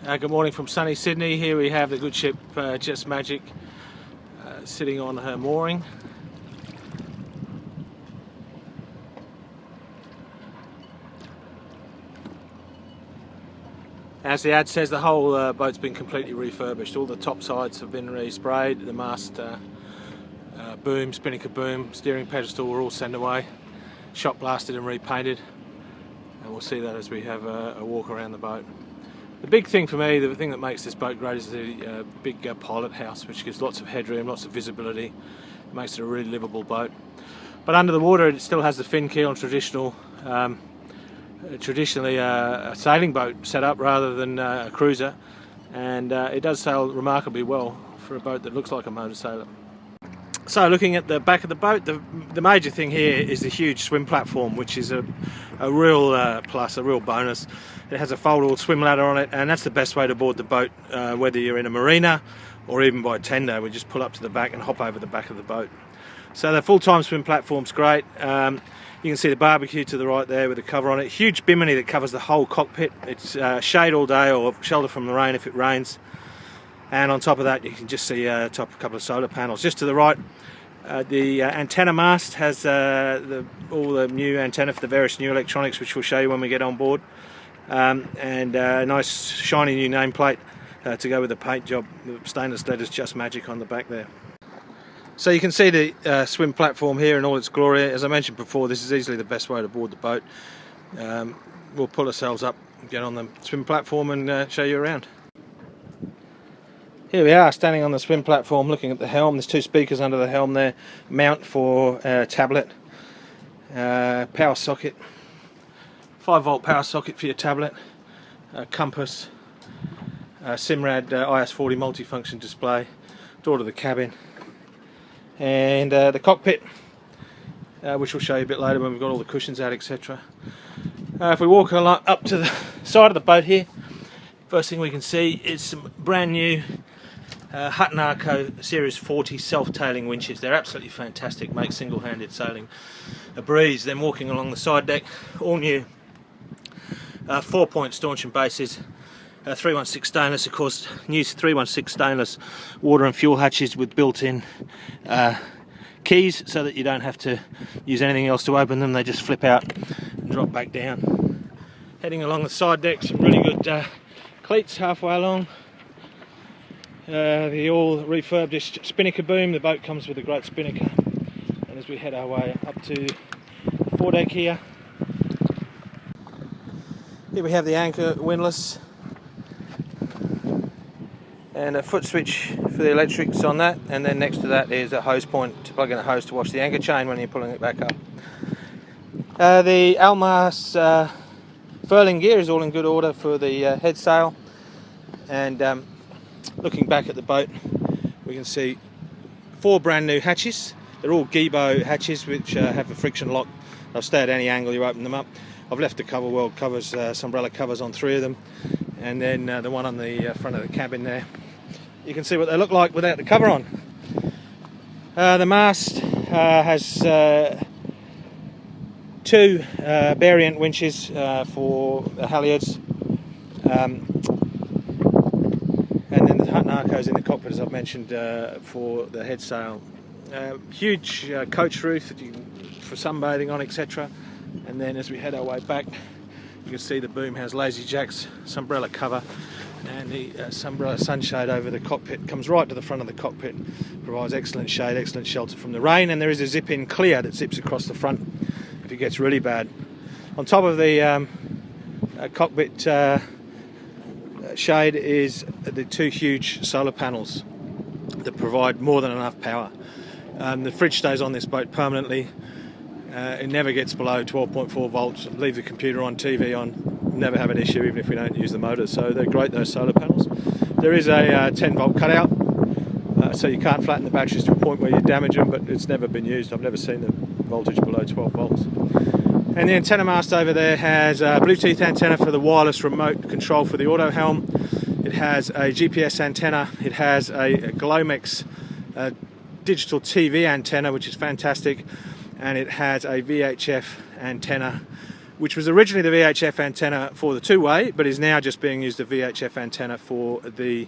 Good morning from sunny Sydney. Here we have the good ship Just Magic sitting on her mooring. As the ad says, the whole boat's been completely refurbished. All the top sides have been resprayed, the mast, boom, spinnaker boom, steering pedestal were all sent away, shot blasted and repainted, and we'll see that as we have a walk around the boat. The big thing for me, the thing that makes this boat great, is the big pilot house, which gives lots of headroom, lots of visibility. It makes it a really livable boat. But under the water, it still has the fin keel and traditionally a sailing boat setup rather than a cruiser, and it does sail remarkably well for a boat that looks like a motor sailor. So looking at the back of the boat, the major thing here is the huge swim platform, which is a real plus, a real bonus. It has a foldable swim ladder on it, and that's the best way to board the boat, whether you're in a marina or even by tender. We just pull up to the back and hop over the back of the boat. So the full-time swim platform's great. You can see the barbecue to the right there with the cover on it. Huge bimini that covers the whole cockpit. It's shade all day or shelter from the rain if it rains. And on top of that, you can just see a couple of solar panels. Just to the right, the antenna mast has all the new antenna for the various new electronics, which we'll show you when we get on board. And a nice shiny new nameplate to go with the paint job. The stainless letters Just Magic on the back there. So you can see the swim platform here in all its glory. As I mentioned before, this is easily the best way to board the boat. We'll pull ourselves up, get on the swim platform and show you around. Here we are, standing on the swim platform looking at the helm. There's two speakers under the helm there, mount for tablet, power socket, 5-volt power socket for your tablet, compass, Simrad IS40 multifunction display, door to the cabin, and the cockpit, which we'll show you a bit later when we've got all the cushions out, etc. If we walk up to the side of the boat here, first thing we can see is some brand new Hutton Arco Series 40 self-tailing winches. They're absolutely fantastic, make single-handed sailing a breeze. Then walking along the side deck, all new 4-point stanchion bases, 316 stainless, of course, new 316 stainless water and fuel hatches with built-in keys, so that you don't have to use anything else to open them. They just flip out and drop back down. Heading along the side deck, some really good cleats halfway along. The all refurbished spinnaker boom. The boat comes with a great spinnaker. And as we head our way up to the foredeck here we have the anchor windlass and a foot switch for the electrics on that, and then next to that is a hose point to plug in a hose to wash the anchor chain when you're pulling it back up. The Almas furling gear is all in good order for the head sail, and looking back at the boat, we can see 4 brand new hatches. They're all Gibo hatches, which have a friction lock. They'll stay at any angle you open them up. I've left the cover world covers, umbrella covers on 3 of them, and then the one on the front of the cabin there. You can see what they look like without the cover on. The mast has 2 variant winches for the halyards. And then the Hutton Arcos in the cockpit, as I've mentioned, for the head sail. Huge coach roof that for sunbathing on, etc. And then as we head our way back, you can see the boom has lazy jacks, umbrella cover, and the umbrella sunshade over the cockpit comes right to the front of the cockpit. Provides excellent shade, excellent shelter from the rain, and there is a zip-in clear that zips across the front if it gets really bad. On top of the cockpit shade is the 2 huge solar panels that provide more than enough power. The fridge stays on this boat permanently. It never gets below 12.4 volts. Leave the computer on, TV on, never have an issue even if we don't use the motor. So they're great, those solar panels. There is a 10 volt cutout, so you can't flatten the batteries to a point where you damage them, but it's never been used. I've never seen the voltage below 12 volts. And the antenna mast over there has a Bluetooth antenna for the wireless remote control for the auto helm. It has a GPS antenna. It has a Glomex digital TV antenna, which is fantastic. And it has a VHF antenna which was originally the VHF antenna for the two-way, but is now just being used as a VHF antenna for the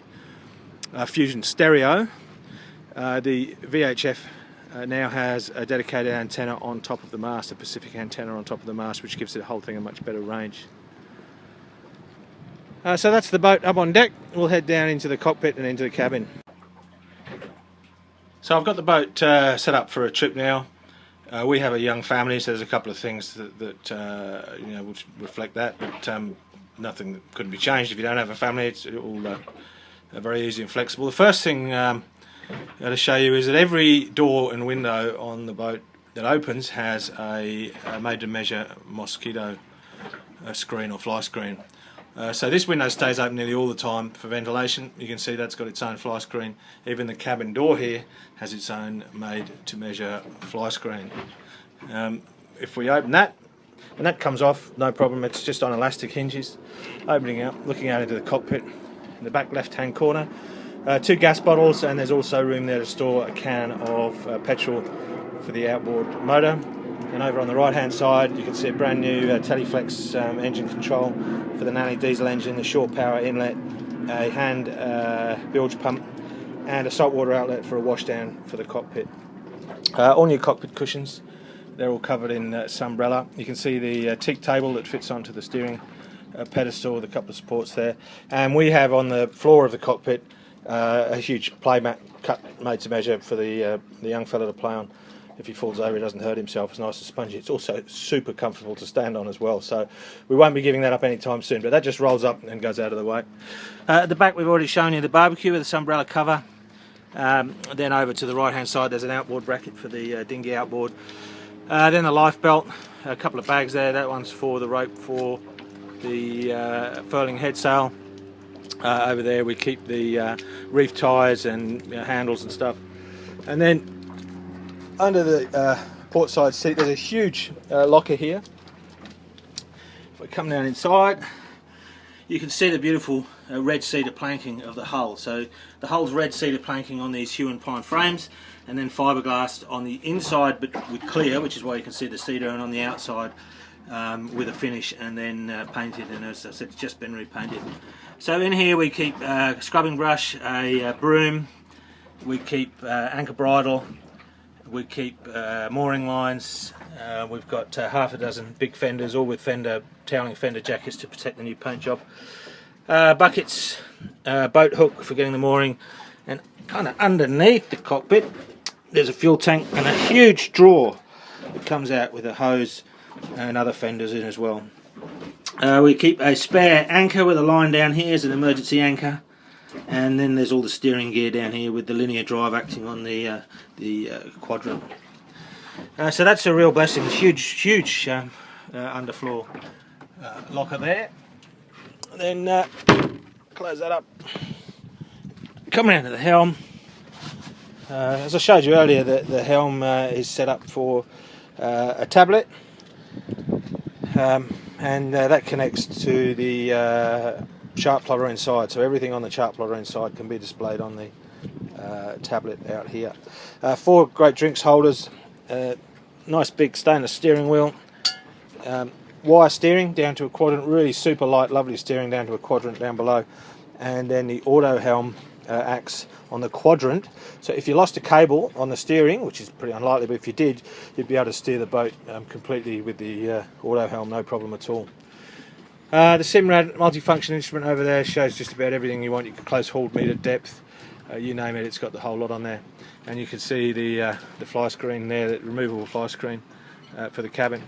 Fusion stereo. The VHF now has a dedicated antenna on top of the mast, a Pacific antenna on top of the mast, which gives the whole thing a much better range. So that's the boat up on deck. We'll head down into the cockpit and into the cabin. So I've got the boat set up for a trip now. We have a young family, so there's a couple of things that you know, will reflect that, but nothing that couldn't be changed if you don't have a family. It's all very easy and flexible. The first thing to show you is that every door and window on the boat that opens has a made-to-measure mosquito screen or fly screen. So this window stays open nearly all the time for ventilation. You can see that's got its own fly screen. Even the cabin door here has its own made-to-measure fly screen. If we open that, and that comes off, no problem, it's just on elastic hinges. Opening out, looking out into the cockpit, in the back left-hand corner, 2 gas bottles, and there's also room there to store a can of petrol for the outboard motor. And over on the right hand side you can see a brand new Teleflex engine control for the Nanny diesel engine, the short power inlet, a hand bilge pump, and a saltwater outlet for a washdown for the cockpit. All new cockpit cushions, they're all covered in Sunbrella. You can see the teak table that fits onto the steering pedestal with a couple of supports there, and we have on the floor of the cockpit a huge play mat made to measure for the young fella to play on. If he falls over, he doesn't hurt himself. It's nice and spongy. It's also super comfortable to stand on as well, so we won't be giving that up anytime soon, but that just rolls up and goes out of the way. At the back we've already shown you the barbecue with the Sunbrella cover. Then over to the right hand side there's an outboard bracket for the dinghy outboard. Then the life belt, a couple of bags there. That one's for the rope for the furling head sail. Over there we keep the reef ties and handles and stuff. And then under the port side seat there's a huge locker here. If we come down inside, you can see the beautiful red cedar planking of the hull. So the hull's red cedar planking on these Hue and Pine frames, and then fiberglass on the inside but with clear, which is why you can see the cedar, and on the outside with a finish, and then painted, and as I said, it's just been repainted. So in here we keep a scrubbing brush, a broom, we keep anchor bridle, we keep mooring lines, we've got half a dozen big fenders, all with toweling fender jackets to protect the new paint job, buckets, boat hook for getting the mooring, and kind of underneath the cockpit there's a fuel tank and a huge drawer that comes out with a hose and other fenders in as well. We keep a spare anchor with a line down here as an emergency anchor, and then there's all the steering gear down here with the linear drive acting on the quadrant. So that's a real blessing. Huge underfloor locker there. Then close that up. Coming out of the helm, as I showed you earlier, the helm is set up for a tablet, and that connects to the chart plotter inside, so everything on the chart plotter inside can be displayed on the tablet out here. 4 great drinks holders, nice big stainless steering wheel, wire steering down to a quadrant, really super light, lovely steering down to a quadrant down below, and then the auto helm acts on the quadrant, so if you lost a cable on the steering, which is pretty unlikely, but if you did, you'd be able to steer the boat completely with the auto helm, no problem at all. The Simrad multifunction instrument over there shows just about everything you want. You can close hauled meter depth, you name it, it's got the whole lot on there. And you can see the fly screen there, the removable fly screen for the cabin.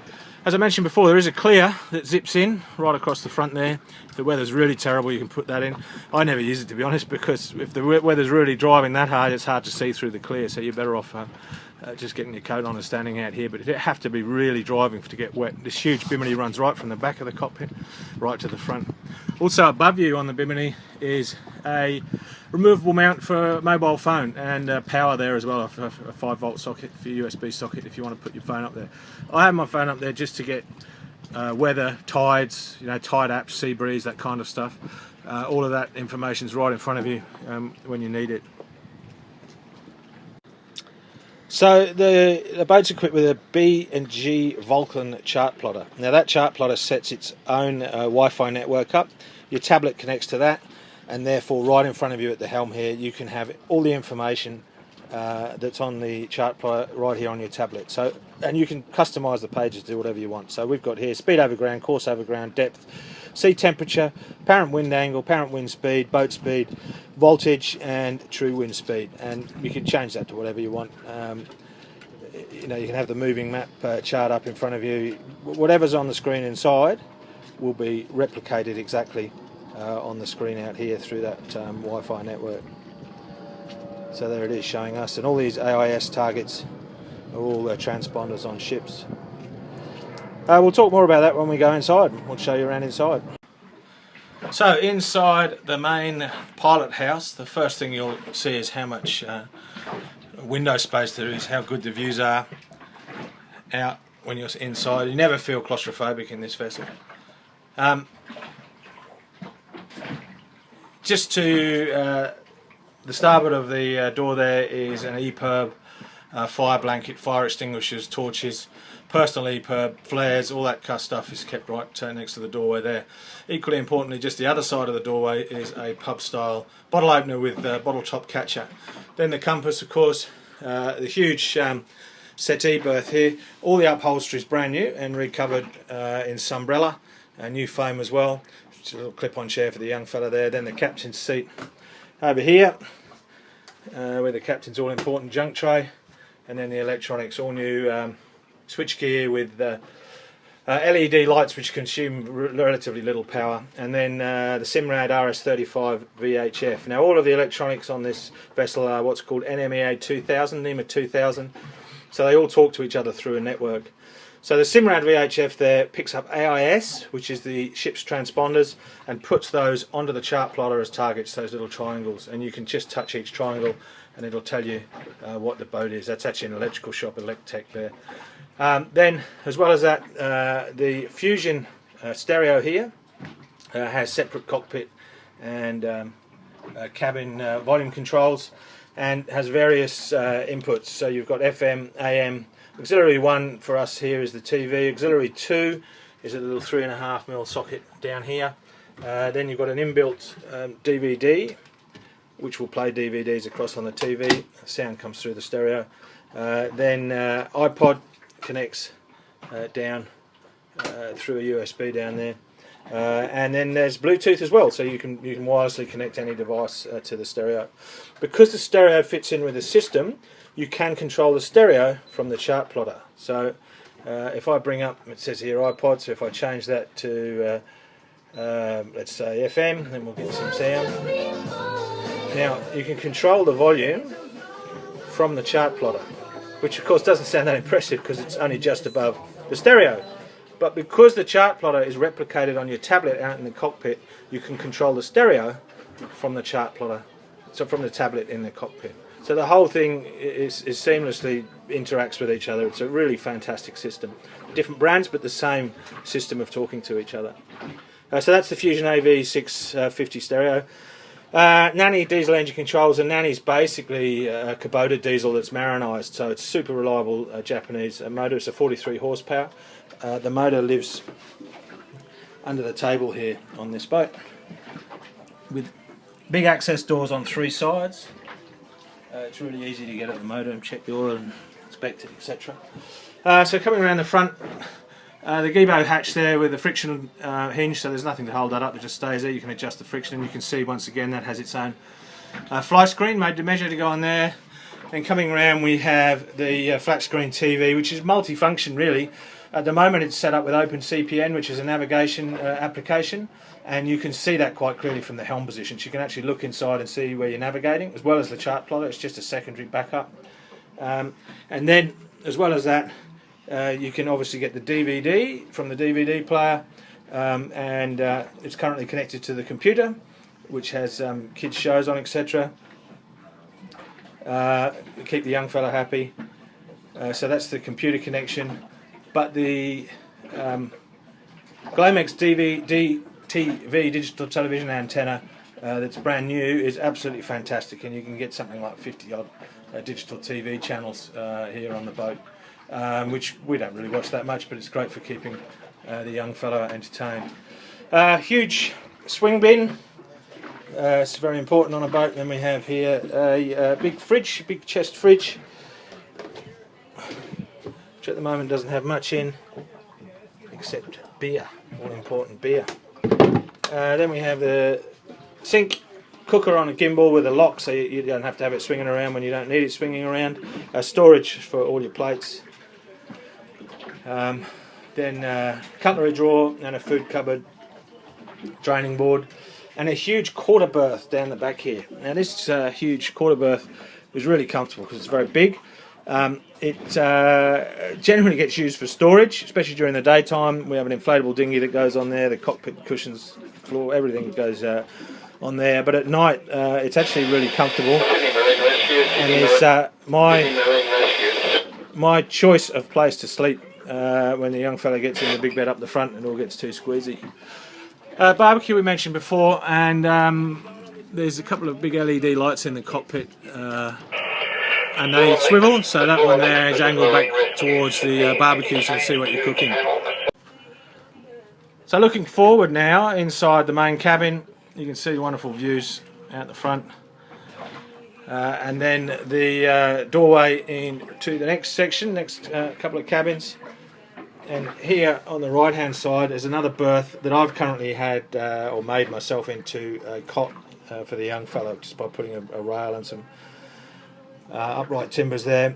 As I mentioned before, there is a clear that zips in right across the front there. If the weather's really terrible, you can put that in. I never use it, to be honest, because if the weather's really driving that hard, it's hard to see through the clear, so you're better off just getting your coat on and standing out here. But it'd have to be really driving to get wet. This huge bimini runs right from the back of the cockpit right to the front. Also above you on the bimini is a removable mount for a mobile phone, and power there as well, a 5-volt socket for your USB socket if you want to put your phone up there. I have my phone up there just to get weather, tides, tide apps, sea breeze, that kind of stuff. All of that information's right in front of you when you need it. So the boat's equipped with a B&G Vulcan chart plotter. Now that chart plotter sets its own Wi-Fi network up. Your tablet connects to that, and therefore right in front of you at the helm here you can have all the information that's on the chart plotter right here on your tablet. So, and you can customise the pages to do whatever you want. So we've got here speed over ground, course over ground, depth, sea temperature, apparent wind angle, apparent wind speed, boat speed, voltage, and true wind speed. And you can change that to whatever you want. You know, you can have the moving map chart up in front of you. Whatever's on the screen inside will be replicated exactly on the screen out here through that Wi-Fi network. So there it is showing us, and all these AIS targets are all transponders on ships. We'll talk more about that when we go inside. We'll show you around inside. So inside the main pilot house, the first thing you'll see is how much window space there is, how good the views are out when you're inside. You never feel claustrophobic in this vessel. Just to the starboard of the door there is an EPIRB fire blanket, fire extinguishers, torches, personal EPIRB, flares, all that kind of stuff is kept right next to the doorway there. Equally importantly, just the other side of the doorway is a pub style bottle opener with bottle top catcher. Then the compass, of course, the huge settee berth here. All the upholstery is brand new and recovered in Sunbrella, new foam as well. Just a little clip-on chair for the young fella there. Then the captain's seat over here, where the captain's all-important junk tray, and then the electronics, all new switchgear with LED lights which consume relatively little power, and then the Simrad RS35 VHF. Now all of the electronics on this vessel are what's called NMEA 2000, NEMA 2000, so they all talk to each other through a network. So the Simrad VHF there picks up AIS, which is the ship's transponders, and puts those onto the chart plotter as targets, those little triangles, and you can just touch each triangle and it'll tell you what the boat is. That's actually an electrical shop, Electech there. Then, as well as that, the Fusion stereo here has separate cockpit and cabin volume controls, and has various inputs. So you've got FM, AM. Auxiliary 1 for us here is the TV. Auxiliary 2 is a little 3.5mm socket down here. Then you've got an inbuilt DVD, which will play DVDs across on the TV. Sound comes through the stereo. Then iPod connects down through a USB down there, and then there's Bluetooth as well, so you can wirelessly connect any device to the stereo. Because the stereo fits in with the system, you can control the stereo from the chart plotter. So if I bring up, it says here iPod, so if I change that to let's say FM, then we'll get some sound. Now you can control the volume from the chart plotter, which of course doesn't sound that impressive because it's only just above the stereo. But because the chart plotter is replicated on your tablet out in the cockpit, you can control the stereo from the chart plotter, so from the tablet in the cockpit. So the whole thing is seamlessly interacts with each other. It's a really fantastic system. Different brands, but the same system of talking to each other. So that's the Fusion AV650 stereo. Nani diesel engine controls, and Nani's basically a Kubota diesel that's marinised, so it's super reliable Japanese motor. It's a 43 horsepower. The motor lives under the table here on this boat, with big access doors on 3 sides. It's really easy to get at the motor and check the oil and inspect it, etc. So coming around the front, the Gibo hatch there with the friction hinge, so there's nothing to hold that up, it just stays there. You can adjust the friction, and you can see once again that has its own fly screen made to measure to go on there. Then coming around we have the flat screen TV, which is multifunction really. At the moment it's set up with OpenCPN, which is a navigation application, and you can see that quite clearly from the helm position. So you can actually look inside and see where you're navigating, as well as the chart plotter. It's just a secondary backup. And then, as well as that, you can obviously get the DVD from the DVD player, and it's currently connected to the computer, which has kids shows on, etc. Keep the young fella happy. So that's the computer connection. But the Glomex TV digital television antenna that's brand new is absolutely fantastic, and you can get something like 50 odd digital TV channels here on the boat, which we don't really watch that much, but it's great for keeping the young fellow entertained. Huge swing bin. It's very important on a boat. Then we have here a big fridge, big chest fridge, which at the moment doesn't have much in except beer, all important beer. Then we have the sink, cooker on a gimbal with a lock, so you don't have to have it swinging around when you don't need it swinging around. Storage for all your plates. Then cutlery drawer and a food cupboard, draining board, and a huge quarter berth down the back here. Now this huge quarter berth is really comfortable because it's very big. It generally gets used for storage, especially during the daytime. We have an inflatable dinghy that goes on there, the cockpit cushions, floor, everything goes on there. But at night it's actually really comfortable, and it's my choice of place to sleep when the young fella gets in the big bed up the front and it all gets too squeezy. Barbecue we mentioned before, and there's a couple of big LED lights in the cockpit, and they swivel, so that one there is angled back towards the barbecue so you can see what you're cooking. So looking forward now inside the main cabin, you can see wonderful views out the front, and then the doorway into the next section, next couple of cabins. And here on the right hand side is another berth that I've currently had or made myself into a cot for the young fellow, just by putting a rail and some upright timbers there.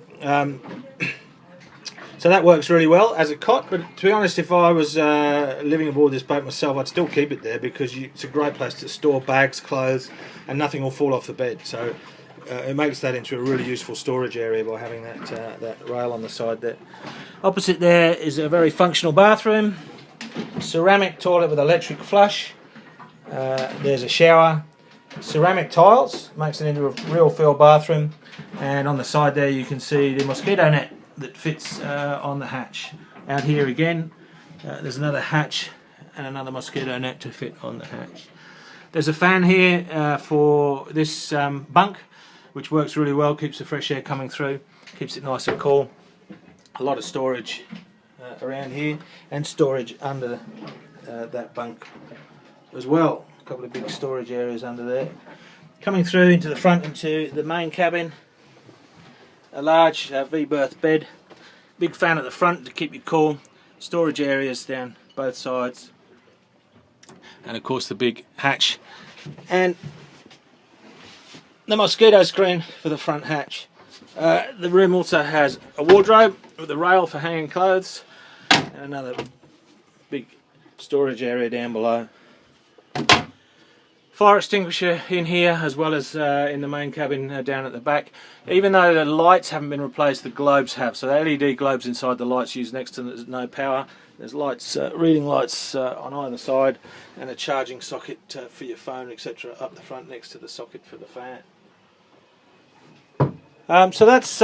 So that works really well as a cot, but to be honest, if I was living aboard this boat myself, I'd still keep it there because it's a great place to store bags, clothes, and nothing will fall off the bed. So it makes that into a really useful storage area by having that rail on the side there. Opposite there is a very functional bathroom, ceramic toilet with electric flush. There's a shower, ceramic tiles, makes it into a real feel bathroom, and on the side there you can see the mosquito net that fits on the hatch. Out here again, there's another hatch and another mosquito net to fit on the hatch. There's a fan here for this bunk, which works really well, keeps the fresh air coming through, keeps it nice and cool. A lot of storage around here, and storage under that bunk as well. A couple of big storage areas under there. Coming through into the front, into the main cabin, a large V-berth bed, big fan at the front to keep you cool, storage areas down both sides, and of course the big hatch, and the mosquito screen for the front hatch. The room also has a wardrobe with a rail for hanging clothes, and another big storage area down below. Fire extinguisher in here, as well as in the main cabin down at the back. Even though the lights haven't been replaced, the globes have. So the LED globes inside the lights used next to them, there's no power. There's lights, reading lights on either side, and a charging socket for your phone, etc. up the front next to the socket for the fan. So that's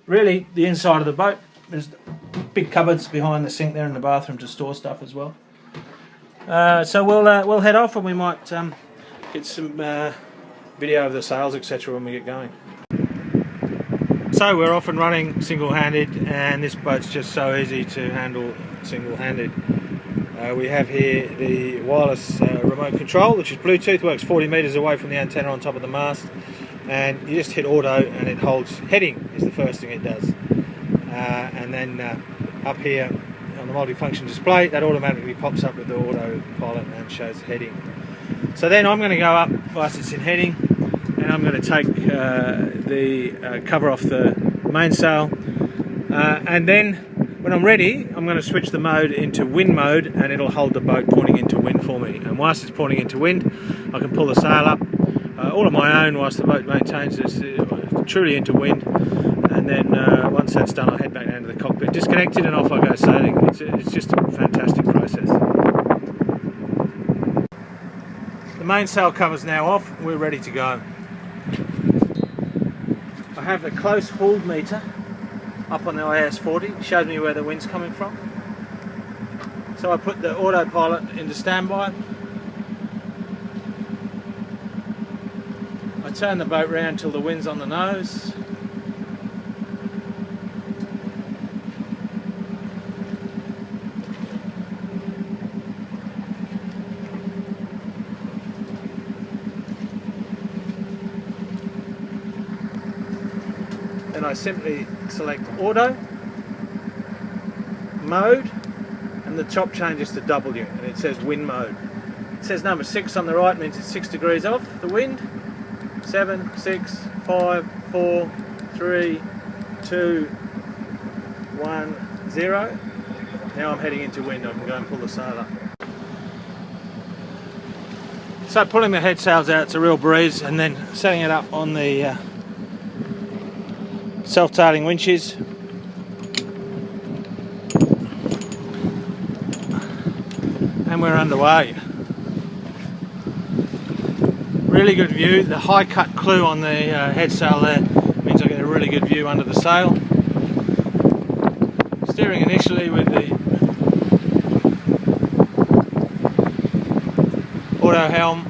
really the inside of the boat. There's big cupboards behind the sink there in the bathroom to store stuff as well. So we'll head off, and we might get some video of the sails, etc. when we get going. So we're off and running single-handed, and this boat's just so easy to handle single-handed. We have here the wireless remote control, which is Bluetooth, works 40 metres away from the antenna on top of the mast, and you just hit auto and it holds heading is the first thing it does. And then up here on the multifunction display, that automatically pops up with the autopilot and shows heading. So then I'm going to go up whilst it's in heading, and I'm going to take the cover off the mainsail, and then when I'm ready, I'm going to switch the mode into wind mode, and it'll hold the boat pointing into wind for me. And whilst it's pointing into wind, I can pull the sail up, all on my own, whilst the boat maintains it's truly into wind. And then once that's done, I'll head back down to the cockpit, disconnect it, and off I go sailing. It's just a fantastic process. The mainsail cover's now off, we're ready to go. I have a close hauled meter up on the IS-40, shows me where the wind's coming from. So I put the autopilot into standby. I I turn the boat round till the wind's on the nose. Then I simply select auto, mode, and the top changes to W, and it says wind mode. It says number 6 on the right, means it's 6 degrees off the wind. 7, 6, 5, 4, 3, 2, 1, 0. Now I'm heading into wind. I can go and pull the sail up. So pulling the head sails out, it's a real breeze, and then setting it up on the self-tailing winches. And we're underway. Really good view. The high cut clue on the head sail there means I get a really good view under the sail. Steering initially with the auto helm.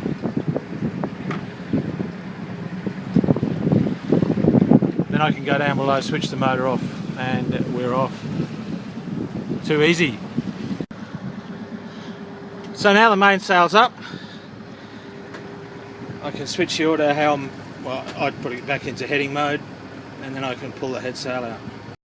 Then I can go down below, switch the motor off, and we're off. Too easy. So now the mainsail's up. I can switch the auto helm, well, I'd put it back into heading mode, and then I can pull the head sail out.